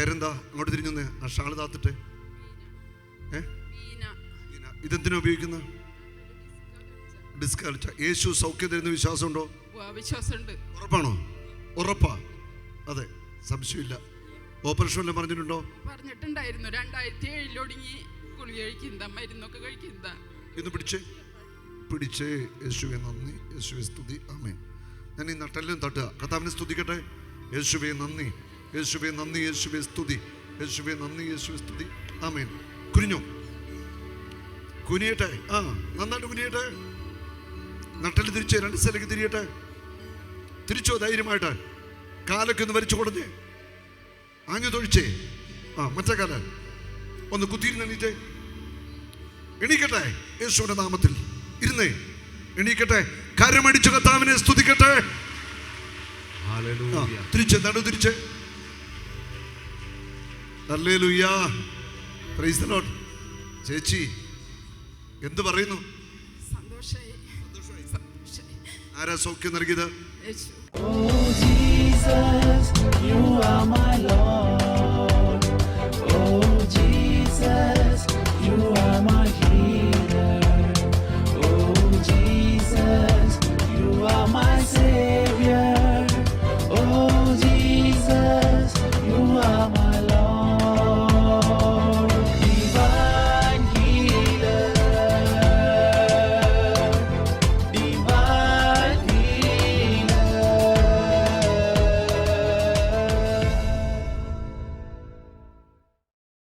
പേരെന്താ? അങ്ങോട്ട് തിരിഞ്ഞൊന്ന് ആ ഷാള് താത്തിട്ട്. ഇതെന്തിനാ ഉപയോഗിക്കുന്ന? ഡിസ്ക് കളിച്ച. യേശു സൗഖ്യം തരുന്ന വിശ്വാസമുണ്ടോ? വിശ്വാസമുണ്ട്. ഉറപ്പാണോ? ഉറപ്പാ. അതെ, സംശയമില്ല. ഓപ്പറേഷൻ വല്ലതും പറഞ്ഞിട്ടുണ്ടോ? പറഞ്ഞിട്ടുണ്ടായിരുന്നു. 2007 ഒടുങ്ങി ഗുളിക കഴിക്കുന്ന, മരുന്നൊക്കെ കഴിക്കുന്ന. ഇന്ന് പിടിച്ചേ. യേശുവേ നന്ദി, യേശുവേ സ്തുതി. ആമേൻ. ഞാൻ ഈ നട്ടെല്ലാം തട്ടുക. കർത്താവിനെ സ്തുതിക്കട്ടെ. യേശുവേ നന്ദി, യേശുവേ നന്ദി, യേശുവേ സ്തുതി, യേശുവേ നന്ദി, യേശുവേ സ്തുതി. ആമേൻ. കുനിഞ്ഞോ, കുനിയട്ടെ. നന്നായിട്ട് കുനിയട്ടെ. നട്ടെല്ലാം തിരിച്ചേ, 2 സ്ഥലത്തേക്ക് തിരിയട്ടെ. തിരിച്ചോ ധൈര്യമായിട്ട്. കാലൊക്കെ ഒന്ന് വരിച്ചു കൊടുത്തേ. ആഞ്ഞു തൊഴിച്ചേ. മറ്റേ കാല ഒന്ന് കുത്തിയിരുന്നെണീറ്റേ. എണീക്കട്ടെ യേശുവിന്റെ നാമത്തിൽ. ഇരുന്നേ, എണീക്കട്ടെ. കരമടിച്ചു കർത്താവിനെ സ്തുതിക്കട്ടെ. തിരിച്ചേ, നടു തിരിച്ചേ. Hallelujah, praise the Lord. ചേച്ചി എന്ത് പറയുന്നു? സന്തോഷായി. ആരാ സൗഖ്യം നൽകിയത്? യേശു. Oh Jesus, you are my Lord.